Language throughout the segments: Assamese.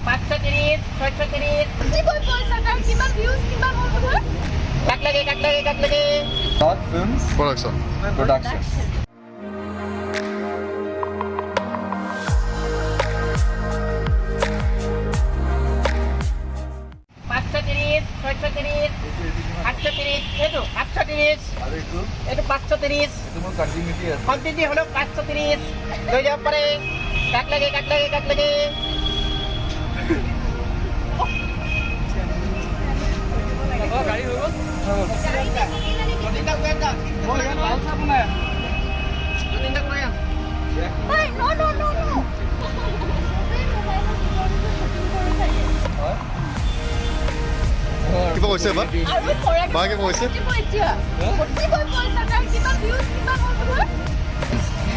530, 630. কাক লাগে। Dot Films Production. Production. 530, 630, 830, এইটো 530, এইটো মোৰ কণ্টিনিউটি আছে। কণ্টিনিউ হলো 530 লৈ যাব পাৰে। কাক লাগে। গাড়ী হৈ গ'ল। কিবা কৈছে বা বা কিবা কৈছে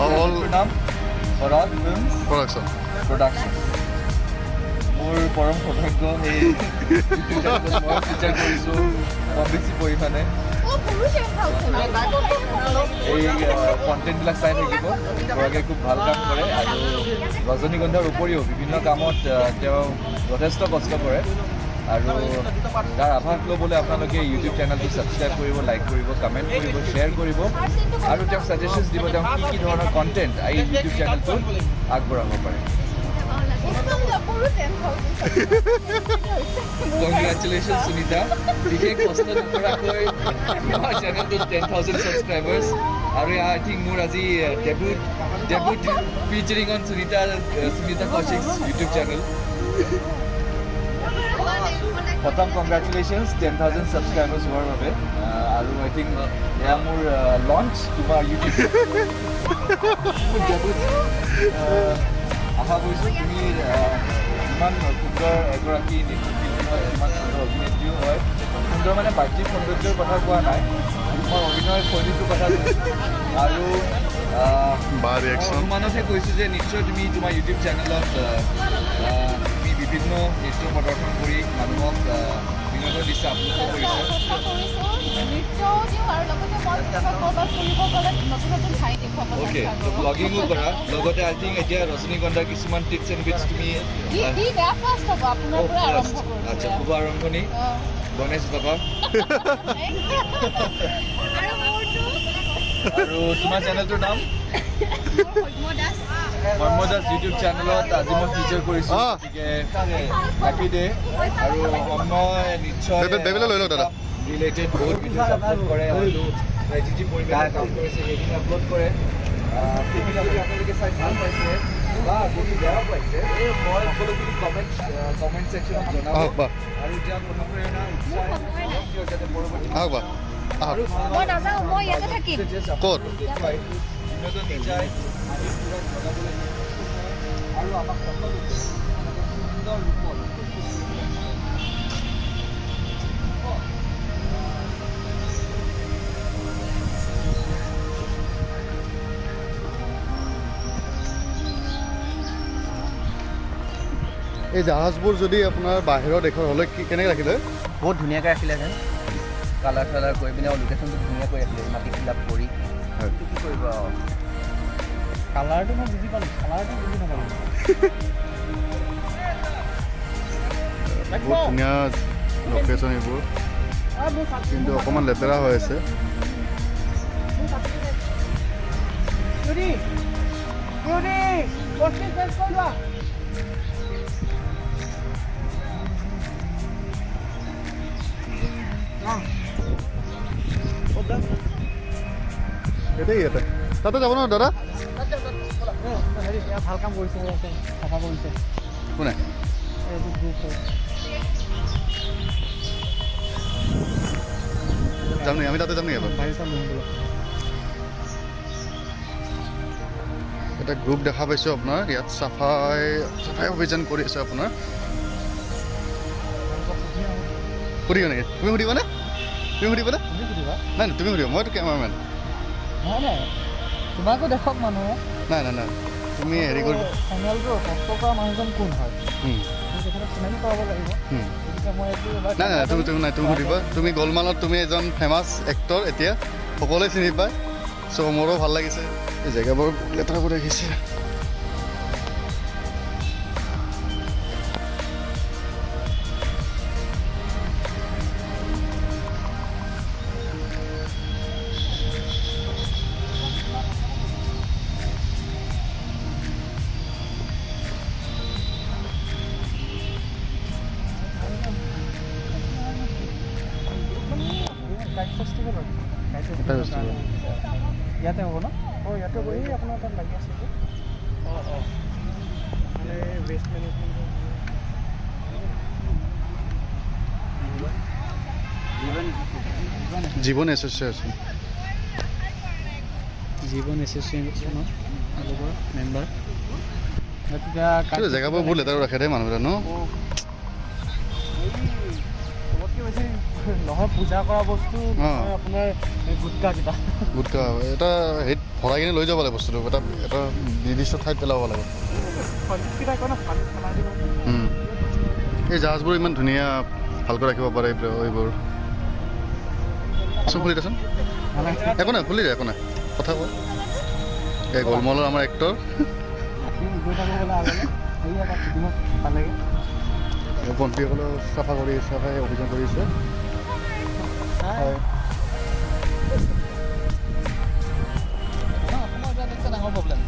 অল নাম শৰৎ ফিল্মছ প্ৰডাকশ্যন প্ৰডাকশ্যন। মোৰ পৰম সৌভাগ্য সেই ইউটিউব চেনেলত মই ফিচাৰ কৰিছোঁ কম বেছি পৰিমাণে। এই কণ্টেণ্টবিলাক চাই থাকিব। গৰাকীয়ে খুব ভাল কাম কৰে আৰু ৰজনীগন্ধাৰ উপৰিও বিভিন্ন কামত তেওঁ যথেষ্ট কষ্ট কৰে আৰু তাৰ আভাস ল'বলৈ আপোনালোকে ইউটিউব চেনেলটো ছাবস্ক্ৰাইব কৰিব, লাইক কৰিব, কমেণ্ট কৰিব, শ্বেয়াৰ কৰিব আৰু তেওঁক ছাজেশ্যনছ দিব তেওঁ কি ধৰণৰ কণ্টেণ্ট এই ইউটিউব চেনেলটোত আগবঢ়াব পাৰে। কংগ্ৰেচুলেশ্যন সুনিতা, বিশেষ কষ্ট নকৰাকৈ আমাৰ চেনেলটোত 10,000 ছাবস্ক্ৰাইবাৰ্ছ আৰু আই থিংক মোৰ আজি debut featuring on Sunita Kaushik's YouTube channel. প্ৰথম কংগ্ৰেচুলেশ্যনছ 10,000 ছাবস্ক্ৰাইবাৰ্ছ হোৱাৰ বাবে আৰু আই থিংক এয়া মোৰ লঞ্চ তোমাৰ ইউটিউব ডেবিউট। আশা কৰিছোঁ তুমি ইমান সুন্দৰ এগৰাকী নৃত্যশিল্পী হয়, ইমান সুন্দৰ অভিনেত্ৰীও হয়। সুন্দৰ মানে বাহ্যিক সৌন্দৰ্যৰ কথা কোৱা নাই, তোমাৰ অভিনয় শৈলীটোৰ কথা কৈছোঁ আৰু অনুমানতহে কৈছোঁ যে নিশ্চয় তুমি তোমাৰ ইউটিউব চেনেলত তুমি বিভিন্ন নৃত্য প্ৰদৰ্শন কৰি মানুহক বিনোদন দিছা, আপ্লুত কৰিছা। অ'কে, ত' ব্লগিঙো কৰা লগতে আই থিংক এতিয়া ৰজনীগন্ধাৰ কিছুমান টিপছ এণ্ড বিটছ তুমি আচ্ছা শুভ আৰম্ভণি গণেশ বাবা। আৰু তোমাৰ চেনেলটোৰ নাম ধৰ্মদাস ইউটিউব চেনেলত আজি মই ফিচাৰ কৰিছোঁ, গতিকে হেপী ডে। আৰু সময় নিশ্চয় ৰিলেটেড বহুত ভিডিঅ'জ আপলোড কৰে, হয়তো যি পৰিমাণে কাম কৰিছে সেইখিনি আপলোড কৰে। সেইবিলাক যদি আপোনালোকে চাই ভাল পাইছে বা যদি বেয়া পাইছে মই সকলোখিনি কমেণ্ট ছেকশ্যনত জনাব আৰু এতিয়া অনুপ্ৰেৰণা উৎসাহ যাতে পৰৱৰ্তী আৰু ক'ত দেখুৱাই বিনোদন নিজাই আমি পূৰা জনাবলৈ আৰু আমাক সকলোকে সুন্দৰ ৰূপত এই জাহাজবোৰ যদি আপোনাৰ বাহিৰৰ দেশৰ হ'লে কেনেকৈ ৰাখিলে বহুত ধুনীয়াকৈ ৰাখিলেহেঁতেন, কালাৰ চালাৰ কৰি পিনে লোকেশ্যনটো ধুনীয়াকৈ ৰাখিলে, মাটি ফিল আপ কৰি। কি কৰিব আৰু কালাৰটো মই বুজি পালোঁ, কালাৰটো বুজি নাপালোঁ। বহুত ধুনীয়া লোকেশ্যন এইবোৰ, কিন্তু অকণমান লেতেৰা হৈ আছে। ইয়াতে তাতে যাব ন দাদা? ভাল কাম কৰিছে, চাফা কৰিছে কোনে? যাম নেকি আমি তাতে যাম নেকি এবাৰ? এটা গ্ৰুপ দেখা পাইছোঁ আপোনাৰ ইয়াত চাফাই অভিযান কৰি আছে আপোনাৰ। সুধিব নেকি? তুমি সুধিবানে? তুমি সুধিবানে? নাই নাই তুমি সুধিবা, মইতো কেমেৰামেন। নাই তোমাকো দেখক মানুহে। নাই নাই নাই তুমি হেৰি কৰিব। চেনেলটো কষ্ট কৰা মানুহজন কোন হয় চিনাকি কৰাব লাগিব। নাই নাই তুমি সুধিবা। তুমি গলমালত তুমি এজন ফেমাছ এক্টৰ, এতিয়া সকলোৱে চিনি পায়। চ' মোৰো ভাল লাগিছে এই জেগাবোৰ লেতেৰা কৰি ৰাখিছে। এটাই বস্তু ইয়াতে হ'ব ন? ইয়াতে হ'ব। এই আপোনাৰ তাত লাগি আছে যে। মানে ৱেষ্ট মেনেজমেণ্ট জীৱন এছ'চিয়েশ্যন এছ'চিয়েশ্যনৰ মেম্বাৰ। জেগাবোৰ বহুত লেতেৰা ৰাখে দেই মানুহবিলাক ন? চবতকৈ বেছি নহয় পূজা কৰা বস্তু আপোনাৰ গুটকাকেইটা। গুটকা এটা হেৰিত ভৰাই কিনে লৈ যাব লাগে বস্তুটো, এটা নিৰ্দিষ্ট ঠাইত পেলাব লাগে। এই জাহাজবোৰ ইমান ধুনীয়া ভালকৈ ৰাখিব পাৰে এইবোৰ। চব খুলি দেচোন, একো নাই খুলি দে, একো নাই, কথা কয়। এই গোলমালৰ আমাৰ এক্টৰ ভণ্টিসকলেও চাফাই অভিযান কৰিছে। ডাঙৰ প্ৰব্লেম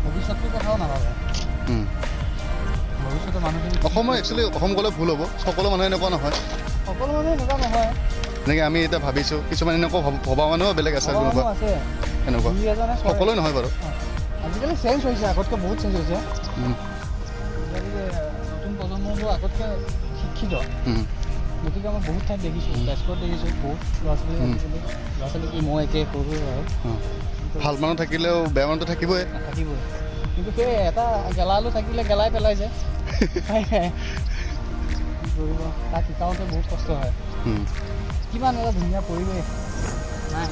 ভৱিষ্যতৰ কথাও নাভাবে। ভৱিষ্যতে মানুহখিনি অসমৰ একচুৱেলি অসম গ'লে ভুল হ'ব, সকলো মানুহে এনেকুৱা নহয়। সকলো মানুহে এনেকুৱা নহয়। যেনেকৈ আমি এতিয়া ভাবিছোঁ, কিছুমান এনেকুৱা ভবা মানুহো বেলেগ আছে, কোনোবা এনেকুৱা সকলোৱে নহয় বাৰু। আজিকালি চেঞ্জ হৈছে, আগতকৈ বহুত চেঞ্জ হৈছে। আজিকালি নতুন প্ৰজন্মবোৰ আগতকৈ শিক্ষিত। গতিকে মই বহুত ঠাইত দেখিছোঁ, তেজপুৰত দেখিছোঁ বহুত ল'ৰা ছোৱালী কি মই একে সৰু আৰু ভাল মানুহ থাকিলেও বেয়া মানুহটো থাকিবই। কিন্তু সেই এটা গেলালো থাকিলে গেলাই পেলাইছে। তাক শিকাওঁতে বহুত কষ্ট হয়। কিমান এটা ধুনীয়া পৰিৱেশ নাই।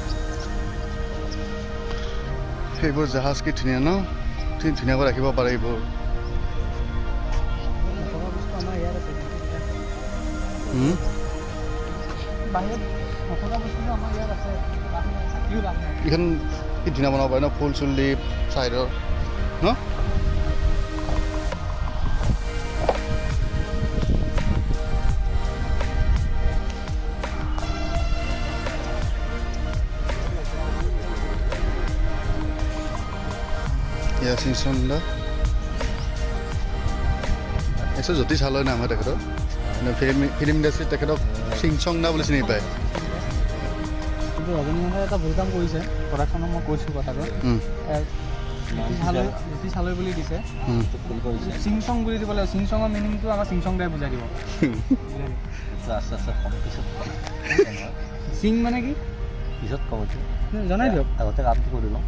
সেইবোৰ জাহাজ কি ধুনীয়া ন? ধুনীয়াকৈ ৰাখিব পাৰে এইবোৰ। বস্তু আমাৰ ইয়াত আছে, বাহিৰত নথকা বস্তুটো আমাৰ ইয়াত আছে। এইখন কি ধুনীয়া বনাব পাৰে ন? ফুল চুল দি ছাইডৰ ন? এইটো জ্যোতি চালৈ নাম হয় তেখেতৰ। ফিল্ম ইণ্ডাষ্ট্ৰীত তেখেতক চিংচং দা বুলি চিনি পায়। কিন্তু ৰজনীগন্ধে এটা ভুল কাম কৰিছে প্ৰডাকশ্যনত, মই কৈছোঁ কথাটো। জ্যোতি চালৈ বুলি দিছে, চিংচং বুলি দিব লাগিব। চিংচঙৰ মিনিংটো আমাৰ চিংচং দাই বুজাই দিব। চিং মানে কি পিছত কম জনাই দিয়ক, আগতে কামটো কৰি লওঁ।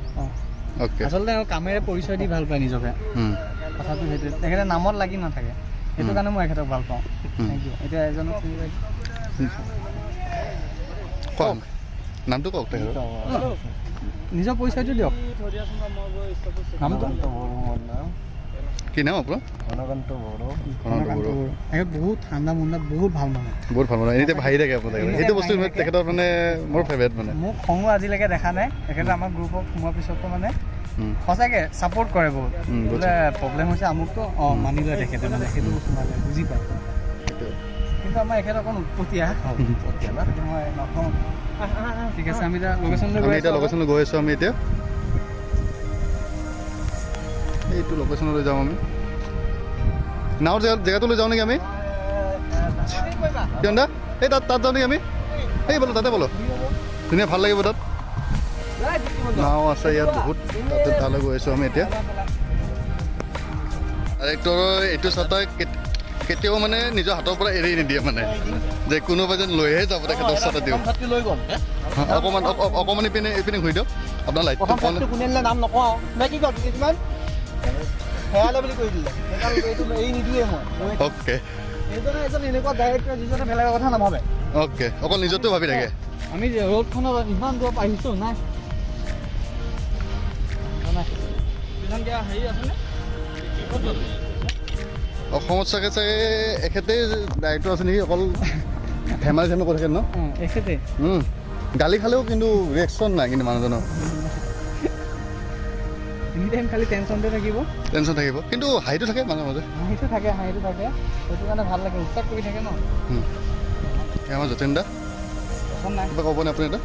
আচলতে কামেৰে পৰিচয় দি ভাল পায় নিজকে, কথাটো সেইটোৱে। তেখেতে নামত লাগি নাথাকে, সেইটো কাৰণে মই এখেতক ভাল পাওঁ। Thank you. এতিয়া এজনক কওক, নামটো কওক তেখেতৰ। নিজৰ পৰিচয়টো দিয়ক। নামটো কি নাম আপোনাৰ? ঘনকান্ত বড়ো। বহুত ঠাণ্ডা মুণ্ডা, বহুত ভাল মানুহ। বহুত ভাল মানুহ, এনেতে ভাহি থাকে আপোনাৰ। সেইটো বস্তু তেখেতৰ মানে মোৰ ফেভৰেট। মানে মোক খঙো আজিলৈকে দেখা নাই। তেখেতে আমাৰ গ্ৰুপত সোমোৱাৰ পিছতো মানে সঁচাকৈ ছাপোৰ্ট কৰে বহুত। বোলে প্ৰব্লেম হৈছে আমুকটো, মানি লয় তেখেতে, মানে সেইটো বস্তু মানে বুজি পায়। কিন্তু আমাৰ এখেত অকণ উৎপতীয়া না, মই নকওঁ। ঠিক আছে, আমি এতিয়া লোকেশ্যনলৈ গৈ আছোঁ। আমি এতিয়া এইটো লোকেশ্যনলৈ যাওঁ। আমি নাও জেগাটোলৈ যাওঁ নেকি আমি? কিয় দা এই তাত যাওঁ নেকি আমি? এই বোলো তাতে বোলো, ধুনীয়া ভাল লাগিব তাত। নাও আছে ইয়াত বহুত, তাতে তালৈ গৈ আছোঁ আমি এতিয়া। ডাইৰেক্টৰৰ এইটো চাটাই কেতিয়াও মানে নিজৰ হাতৰ পৰা এৰি নিদিয়ে, মানে যে কোনোবা যেন লৈহে যাব তেখেতৰ চাটা দিওঁ। অকণমান ইপিনে ঘূৰি দিয়ক, আপোনাৰ লাইটটো কোনে দিলে নাম নকওঁ, নে কি কওঁ কিছুমান হেৰালে বুলি কৈ দিলে, এইটো এৰি নিদিয়ে মই। অ'কে, এজন এনেকুৱা ডাইৰেক্টৰ যিজনে বেলেগৰ কথা নাভাবে। অ'কে, অকল নিজতো ভাবি থাকে। আমি ৰ'দখনত ইমান দূৰ আহিছোঁ নাই। হেৰি আছেনে অসমত চাগে এখেতেই ডাইৰেক্টৰ আছে নেকি? অকল ধেমালি কৰি থাকে ন এখেতে। গালি খালেও কিন্তু ৰিয়েকশ্যন নাই কিন্তু মানুহজনৰ। এনি টাইম খালি টেনশ্যনতে থাকিব, কিন্তু হাঁহিটো থাকে মাজে মাজে। হাঁহিটো থাকে, সেইটো কাৰণে ভাল লাগে, উৎসাহ কৰি থাকে ন। আমাৰ যতীন দা নাই কিবা ক'বনে আপুনি? এটা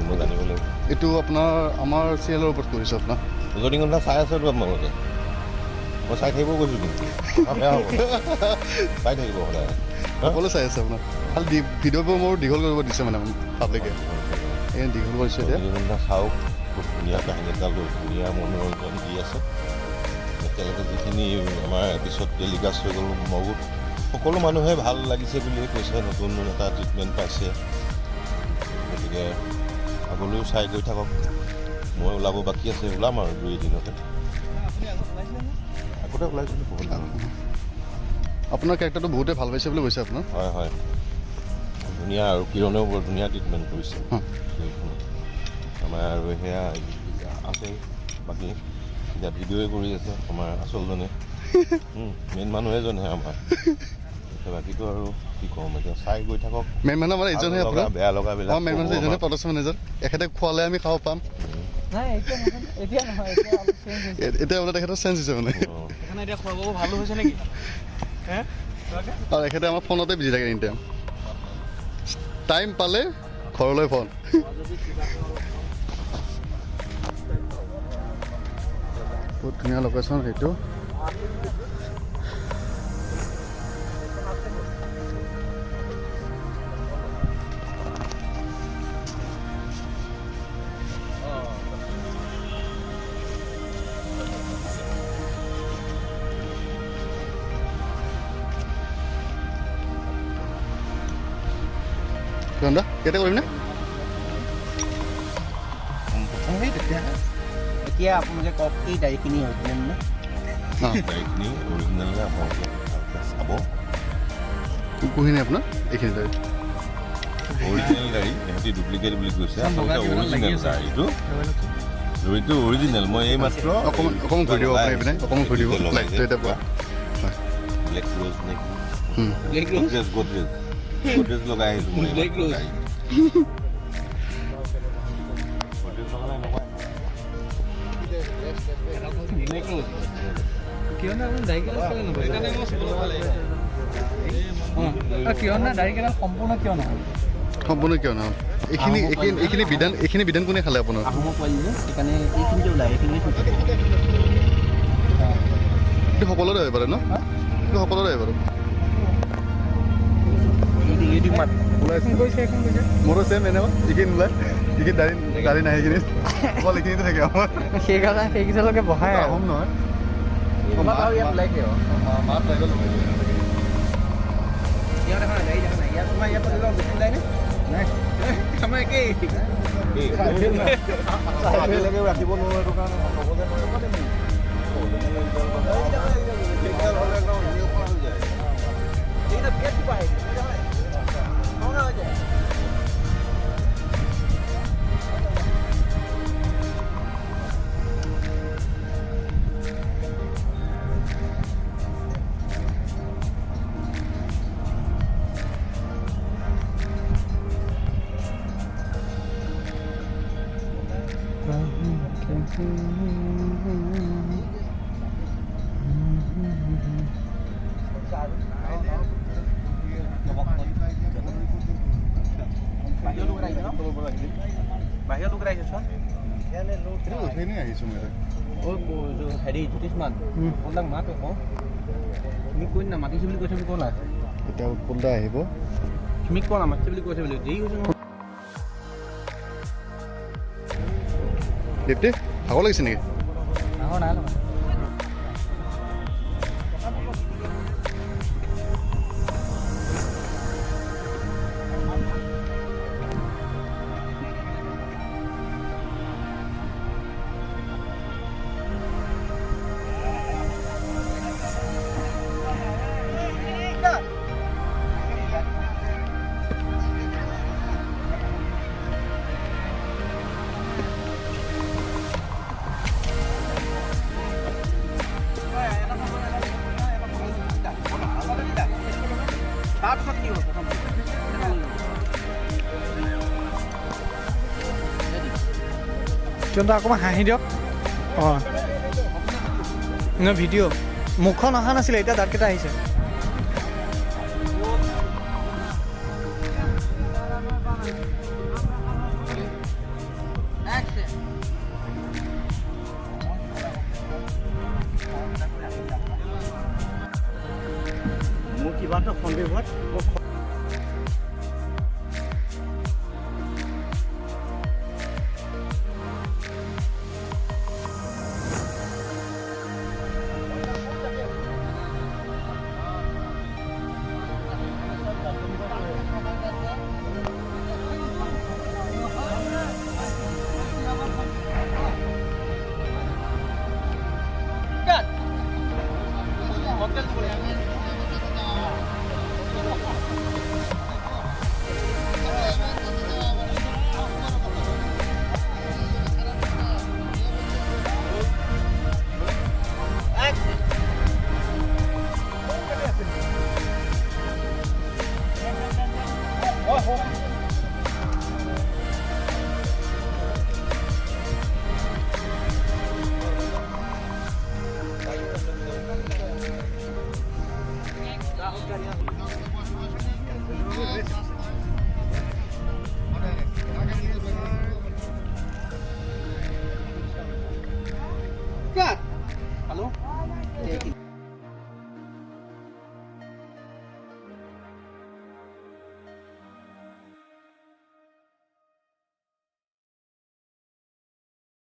মই জানিব লাগিব। এইটো আপোনাৰ আমাৰ চিৰিয়েলৰ ওপৰত কৰিছোঁ। আপোনাৰ ৰজনীগন্ধা চাই আছোঁ আপোনালোকে? মই চাই থাকিব কৈছোঁ কিন্তু বেয়া হ'ব চাই থাকিব সদায় সকলো চাই আছে আপোনাৰ খালি ভিডিঅ'বোৰ মোৰ দীঘল কৰিব দিছে মানে পাব্লিকে এই দীঘল কৰিছোঁ এতিয়া ৰজনীগন্ধা চাওক খুব ধুনীয়া কাহিনী এটা লৈ ধুনীয়া মনোৰঞ্জন দি আছে এতিয়ালৈকে যিখিনি আমাৰ এপিছড টেলিকাষ্ট হৈ গ'ল বহুত সকলো মানুহে ভাল লাগিছে বুলি কৈছে নতুন এটা ট্ৰিটমেণ্ট পাইছে গতিকে আগলৈও চাই গৈ থাকক মই ওলাব বাকী আছে ওলাম আৰু 2 এদিনতে আগতে ওলাইছিলোঁ বহুত আপোনাৰ কেৰেক্টাৰটো বহুতে ভাল পাইছে বুলি কৈছে আপোনাৰ হয় হয় ধুনীয়া আৰু কিৰণেও বৰ ধুনীয়া ট্ৰিটমেণ্ট কৰিছে আমাৰ আৰু সেয়া আছে বাকী এতিয়া ভিডিঅ'ই কৰি আছে আমাৰ আচলজনে মেইন মানুহ এজনহে আমাৰ বাকীটো আৰু কি ক'ম এতিয়া চাই গৈ থাকক মেইন মানুহ আমাৰ এইজনহে আপোনাৰ বেয়া লগাবিলাক মেইন মানুহ এইজনে প্ৰডাকশ্যন মেনেজাৰ এখেতে খোৱালে আমি খাব পাম এতিয়া নহয় এতিয়া মানে তেখেতৰ চেঞ্জ হৈছে মানে এতিয়া খোৱা বোৱা ভালো হৈছে নেকি আৰু এখেতে আমাৰ ফোনতে বিজি থাকে এনি টাইম পালে ঘৰলৈ ফোন বহুত ধুনীয়া লোকেশ্যন সেইটো কিমানটা কেতিয়া কৰিম নে এতিয়া আপোনালোকে কওক এই দাড়িখিনি হৈছিলে মানে গাড়ীখিনি অৰিজিনেলকৈ আপোনালোকে ভালকৈ চাব পুহি নাই আপোনাৰ এইখিনি তাৰিখ অৰিজিনেল গাড়ী সিহঁতি ডুপ্লিকেট বুলি কৈছে আচলতে অৰিজিনেল গাড়ীটো অৰিজিনেল মই এই মাত্ৰ অকণমান ঘূৰি দিব আপুনি পিনে অকণমান ঘূৰি দিব লাইটটো এতিয়া পোৱা ব্লেক ৰ'জ নে গডৰেজ লগাই আহিছোঁ মই ব্লেক ৰ'জ। কিয় না আপুনি দাড়িকেইডাল কেলৈ নকৰে কিয় না দাড়িকেইডাল সম্পূৰ্ণ কিয় নহয় সম্পূৰ্ণ কিয় নহয় এইখিনি বিধান কোনে খালে আপোনাৰ আহোমৰ পোৱালি যে সেইকাৰণে এইখিনিতে ওলায় এইখিনি এইটো সকলোৰে হয় বাৰু ন এইটো সকলোৰে হয় বাৰু মোৰো ছেম এনেকুৱা এইখিনি ওলাই এইখিনি দাড়ি নাই এইখিনি অকল এইখিনিতে থাকে আমাৰ সেইকেইটালৈকে বহাই আহোম নহয় ইয়াত ওলাইছে মাত লাগিব ইয়াত এখন গাড়ী দেখা নাই ইয়াত তোমাৰ ইয়াৰ পৰা বেছি ওলাই নে নাই আমাৰ একেই ৰাখিব নোৱাৰো সেইটো কাৰণে বাহিৰত লোক আহিছে চোন আহিছোঁ হেৰি জ্যোতিষমান আপোনাক মাত আকৌ তুমি কৈ না মাতিছে বুলি কৈছে বুলি কোৱা নাই এতিয়া উৎপল দা আহিব তুমি কোৱা না মাতিছে বুলি কৈছে বুলি দেৰি হৈছে দীপ্তি ভাগৰ লাগিছে নেকি নাই লগা তাৰপিছত কি হ'ব কিয়নো অকণমান হাঁহি দিয়ক অঁ ভিডিঅ' মুখখন অহা নাছিলে এতিয়া দাঁতকেইটা আহিছে বিবাদৰ সন্দৰ্ভত হোটেল